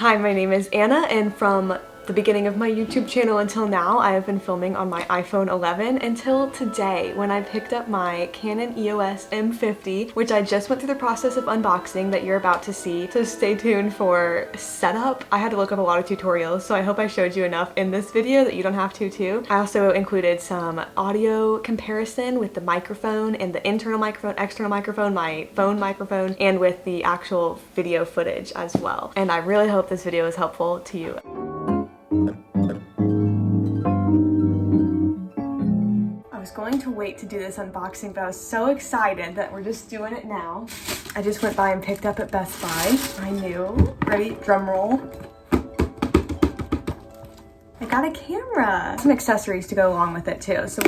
Hi, my name is Anna, and from the beginning of my YouTube channel until now, I have been filming on my iPhone 11 until today when I picked up my Canon EOS M50, which I just went through the process of unboxing that you're about to see. So stay tuned for setup. I had to look up a lot of tutorials, so I hope I showed you enough in this video that you don't have to too. I also included some audio comparison with the microphone and the internal microphone, external microphone, my phone microphone, and with the actual video footage as well. And I really hope this video is helpful to you. I was going to wait to do this unboxing, but I was so excited that we're just doing it now. I just went by and picked up at Best Buy. I knew. Ready? Drum roll. I got a camera. Some accessories to go along with it too. So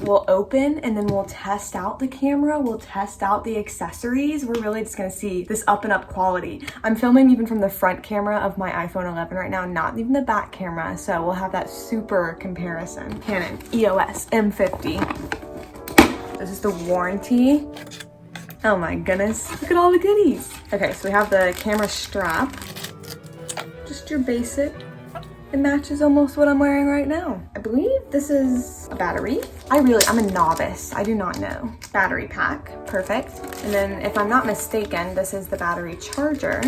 we'll open and then we'll test out the camera. We'll test out the accessories. We're really just gonna see this up and up quality. I'm filming even from the front camera of my iPhone 11 right now, not even the back camera. So we'll have that super comparison. Canon EOS M50. This is the warranty. Oh my goodness, look at all the goodies. Okay, so we have the camera strap. Just your basic. It matches almost what I'm wearing right now. I believe this is a battery. I'm a novice. I do not know. Battery pack, perfect. And then if I'm not mistaken, this is the battery charger.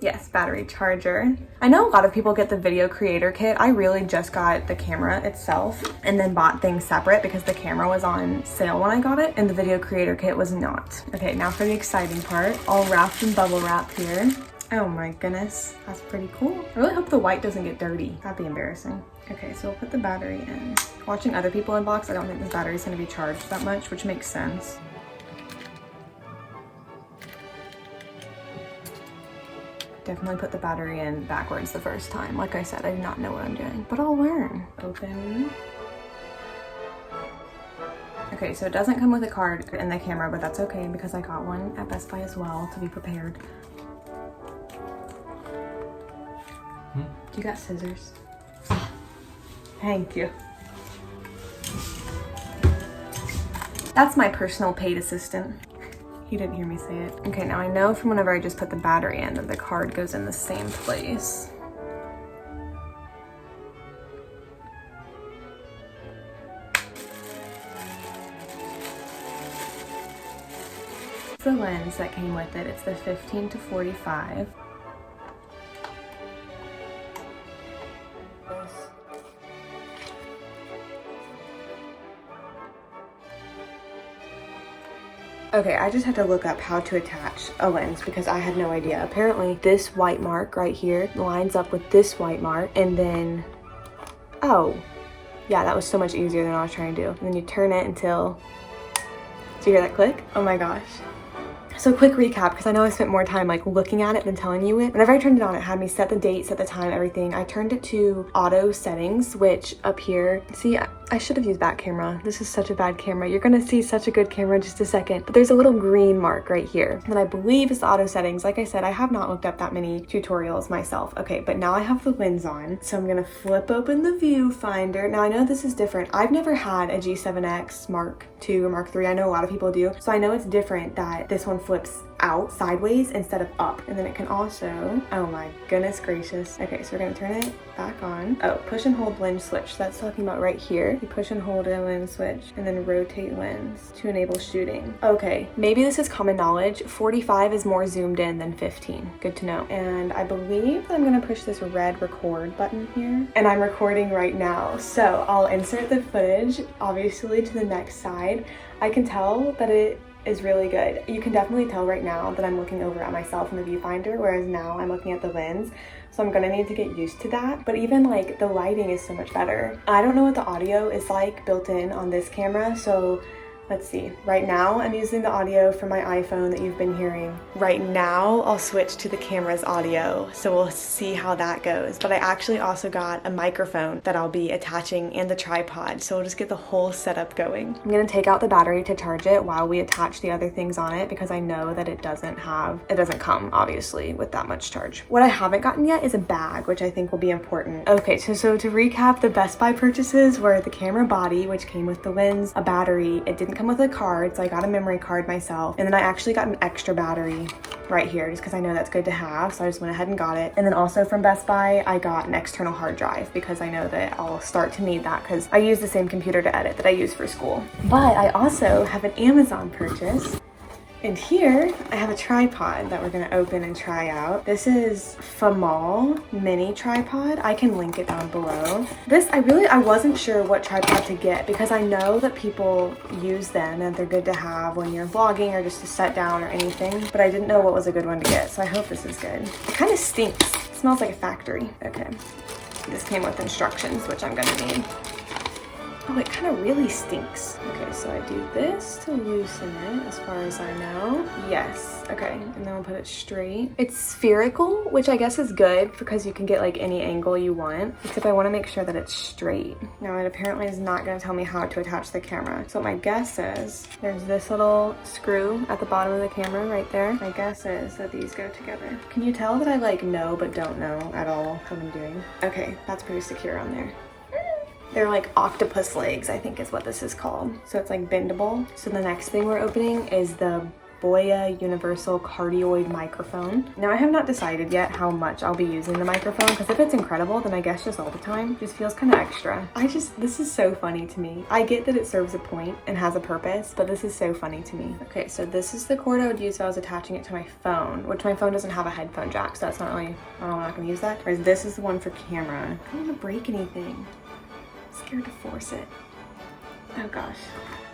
Yes, battery charger. I know a lot of people get the video creator kit. I really just got the camera itself and then bought things separate because the camera was on sale when I got it and the video creator kit was not. Okay, now for the exciting part. All wrapped in bubble wrap here. Oh my goodness, that's pretty cool. I really hope the white doesn't get dirty. That'd be embarrassing. Okay, so we'll put the battery in. Watching other people unbox, I don't think this battery's gonna be charged that much, which makes sense. Definitely put the battery in backwards the first time. Like I said, I do not know what I'm doing, but I'll learn. Open. Okay, so it doesn't come with a card in the camera, but that's okay because I got one at Best Buy as well to be prepared. You got scissors? Thank you. That's my personal paid assistant. He didn't hear me say it. Okay, now I know from whenever I just put the battery in that the card goes in the same place. It's the lens that came with it. It's the 15 to 45. Okay, I just had to look up how to attach a lens because I had no idea. Apparently this white mark right here lines up with this white mark and then, oh, yeah, that was so much easier than I was trying to do. And then you turn it until, do you hear that click? Oh my gosh. So quick recap, because I know I spent more time like looking at it than telling you it. Whenever I turned it on, it had me set the date, set the time, everything. I turned it to auto settings, which up here, see, I should have used back camera. This is such a bad camera. You're gonna see such a good camera in just a second. But there's a little green mark right here that I believe is the auto settings. Like I said, I have not looked up that many tutorials myself. Okay, but now I have the lens on. So I'm gonna flip open the viewfinder. Now I know this is different. I've never had a G7X Mark II or Mark III. I know a lot of people do. So I know it's different that this one flips out sideways instead of up. And then it can also, oh my goodness gracious. Okay, so we're gonna turn it back on. Oh, push and hold lens switch. That's talking about right here. You push and hold a lens switch and then rotate lens to enable shooting. Okay, maybe this is common knowledge. 45 is more zoomed in than 15. Good to know. And I believe I'm gonna push this red record button here. And I'm recording right now. So I'll insert the footage, obviously, to the next side. I can tell that it is really good. You can definitely tell right now that I'm looking over at myself in the viewfinder, whereas now I'm looking at the lens. So I'm gonna need to get used to that. But even like the lighting is so much better. I don't know what the audio is like built in on this camera, so let's see. Right now, I'm using the audio from my iPhone that you've been hearing. Right now, I'll switch to the camera's audio, so we'll see how that goes. But I actually also got a microphone that I'll be attaching and the tripod, so we'll just get the whole setup going. I'm gonna take out the battery to charge it while we attach the other things on it because I know that it doesn't come, obviously, with that much charge. What I haven't gotten yet is a bag, which I think will be important. Okay, so to recap, the Best Buy purchases were the camera body, which came with the lens, a battery. It didn't come with a card, so I got a memory card myself, and then I actually got an extra battery right here just because I know that's good to have, so I just went ahead and got it. And then also from Best Buy, I got an external hard drive because I know that I'll start to need that because I use the same computer to edit that I use for school. But I also have an Amazon purchase. And here I have a tripod that we're gonna open and try out. This is Famall mini tripod. I can link it down below. This, I wasn't sure what tripod to get because I know that people use them and they're good to have when you're vlogging or just to set down or anything, but I didn't know what was a good one to get, so I hope this is good. It kind of stinks. It smells like a factory. Okay, this came with instructions, which I'm gonna need. Oh, it kind of really stinks. Okay, so I do this to loosen it as far as I know. Yes, okay, and then we'll put it straight. It's spherical, which I guess is good because you can get like any angle you want, except I want to make sure that it's straight. Now it apparently is not going to tell me how to attach the camera. So my guess is there's this little screw at the bottom of the camera right there. My guess is that these go together. Can you tell that I like know but don't know at all what I'm doing? Okay, that's pretty secure on there. They're like octopus legs, I think is what this is called. So it's like bendable. So the next thing we're opening is the Boya universal cardioid microphone. Now I have not decided yet how much I'll be using the microphone because if it's incredible, then I guess just all the time just feels kind of extra. This is so funny to me. I get that it serves a point and has a purpose, but this is so funny to me. Okay, so this is the cord I would use if I was attaching it to my phone, which my phone doesn't have a headphone jack, so that's not really, I'm not gonna use that. Whereas this is the one for camera. I don't wanna break anything. Scared to force it. Oh gosh.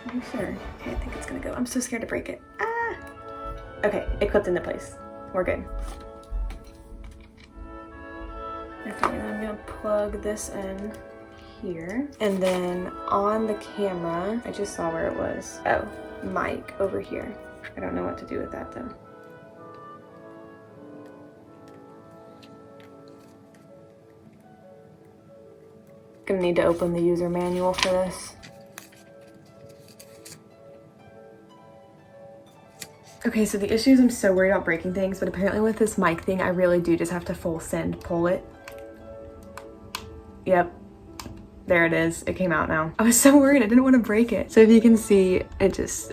Are you sure? Okay, I think it's gonna go. I'm so scared to break it. Ah! Okay, it clipped into place. We're good. Okay, then I'm gonna plug this in here. And then on the camera, I just saw where it was. Oh, mic over here. I don't know what to do with that though. Gonna need to open the user manual for this. Okay, so the issue is I'm so worried about breaking things, but apparently with this mic thing, I really do just have to full send pull it. Yep, there it is. It came out now. I was so worried, I didn't want to break it. So if you can see, it does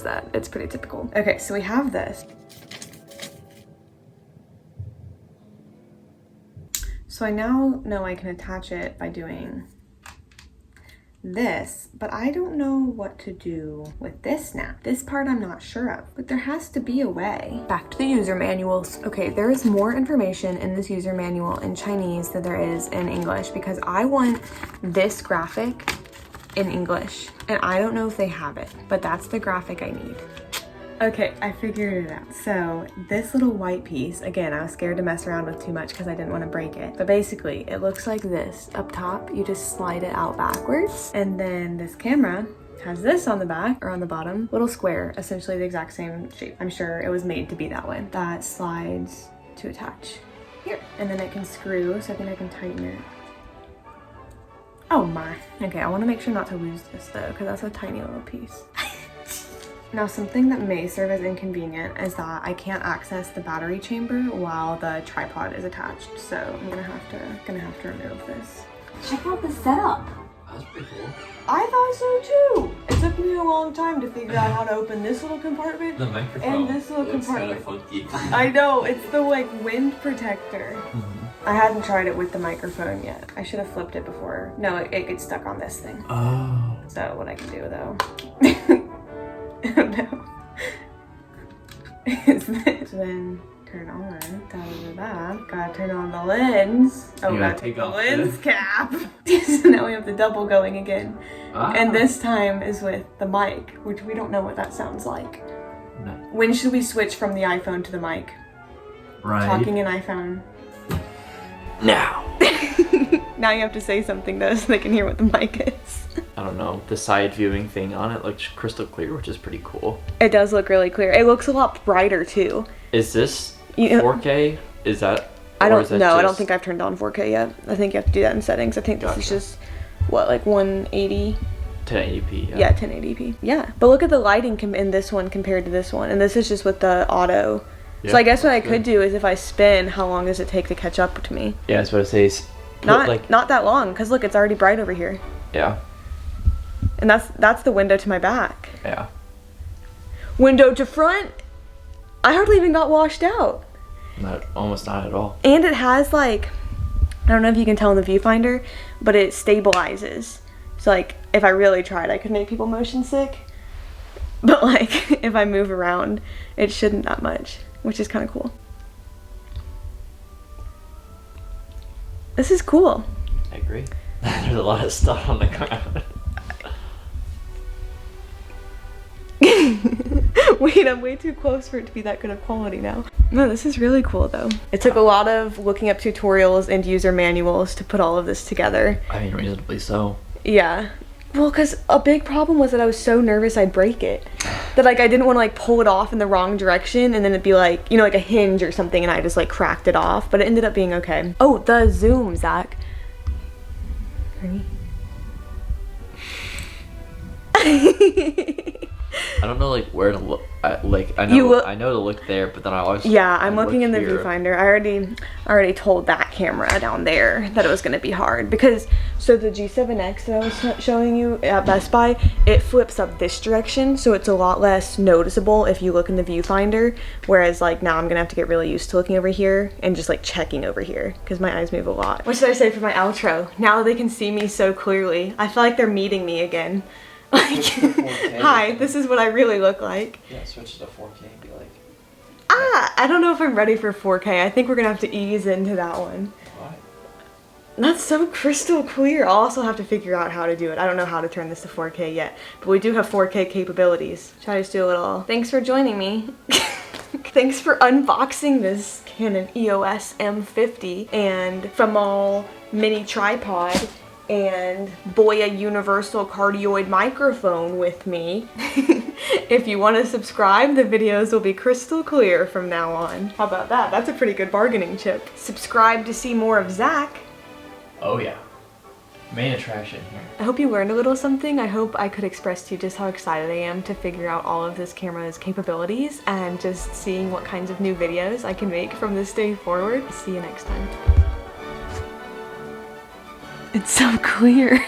that. It's pretty typical. Okay, so we have this. So I now know I can attach it by doing this, but I don't know what to do with this now. This part I'm not sure of, but there has to be a way. Back to the user manuals. Okay, there is more information in this user manual in Chinese than there is in English because I want this graphic in English and I don't know if they have it, but that's the graphic I need. Okay, I figured it out. So this little white piece, again, I was scared to mess around with too much because I didn't want to break it. But basically, it looks like this. Up top, you just slide it out backwards. And then this camera has this on the back, or on the bottom, little square, essentially the exact same shape. I'm sure it was made to be that way. That slides to attach here. And then it can screw, so I think I can tighten it. Oh my. Okay, I want to make sure not to lose this though, because that's a tiny little piece. Now, something that may serve as inconvenient is that I can't access the battery chamber while the tripod is attached. So I'm gonna have to remove this. Check out the setup. That's pretty cool. I thought so too. It took me a long time to figure out how to open this little compartment the microphone and this little compartment. Kind of funky. I know, it's the like wind protector. I hadn't tried it with the microphone yet. I should have flipped it before. No, it gets stuck on this thing. Oh. So what I can do though. No. Is this then turn on? Gotta turn on the lens. Oh, gotta take the lens cap. So now we have the double going again. And this time is with the mic, which we don't know what that sounds like. No. When should we switch from the iPhone to the mic? Right. Talking in iPhone. Now. Now you have to say something though so they can hear what the mic is. I don't know, the side viewing thing on it looks crystal clear, which is pretty cool. It does look really clear. It looks a lot brighter too. Is this 4K? Is that? I don't know. I don't think I've turned on 4K yet. I think you have to do that in settings. I think this is just, what, like 180? 1080p. Yeah, 1080p. Yeah, but look at the lighting in this one compared to this one. And this is just with the auto. Yeah, so I guess what I could do is if I spin, how long does it take to catch up to me? Yeah, that's what it says. Not that long, because look, it's already bright over here. Yeah. And that's the window to my back. Yeah. Window to front, I hardly even got washed out. Almost not at all. And it has like, I don't know if you can tell in the viewfinder, but it stabilizes. So like, if I really tried, I could make people motion sick. But like, if I move around, it shouldn't that much, which is kind of cool. This is cool. I agree. There's a lot of stuff on the ground. Wait, I'm way too close for it to be that good of quality now. No, this is really cool though. It took a lot of looking up tutorials and user manuals to put all of this together. I mean, reasonably so. Yeah. Well, because a big problem was that I was so nervous I'd break it. That like I didn't want to like pull it off in the wrong direction and then it'd be like, you know, like a hinge or something and I just like cracked it off. But it ended up being okay. Oh, the zoom, Zach. Ready? I don't know like where to look. I know to look there, but then I always I'm looking in the here. viewfinder. I already told that camera down there that it was going to be hard because so the G7X that I was showing you at Best Buy, it flips up this direction, so it's a lot less noticeable if you look in the viewfinder. Whereas like now I'm gonna have to get really used to looking over here and just like checking over here because my eyes move a lot. What should I say for my outro? Now they can see me so clearly. I feel like they're meeting me again. Like, hi, this is what I really look like. Yeah, switch to 4K and be like... I don't know if I'm ready for 4K. I think we're gonna have to ease into that one. Why? That's so crystal clear. I'll also have to figure out how to do it. I don't know how to turn this to 4K yet, but we do have 4K capabilities. Should I just do a little... Thanks for joining me. Thanks for unboxing this Canon EOS M50 and Famall mini tripod and Boya universal cardioid microphone with me. If you want to subscribe, the videos will be crystal clear from now on. How about that? That's a pretty good bargaining chip. Subscribe to see more of Zach. Oh yeah. Main attraction here. I hope you learned a little something. I hope I could express to you just how excited I am to figure out all of this camera's capabilities and just seeing what kinds of new videos I can make from this day forward. See you next time. It's so clear.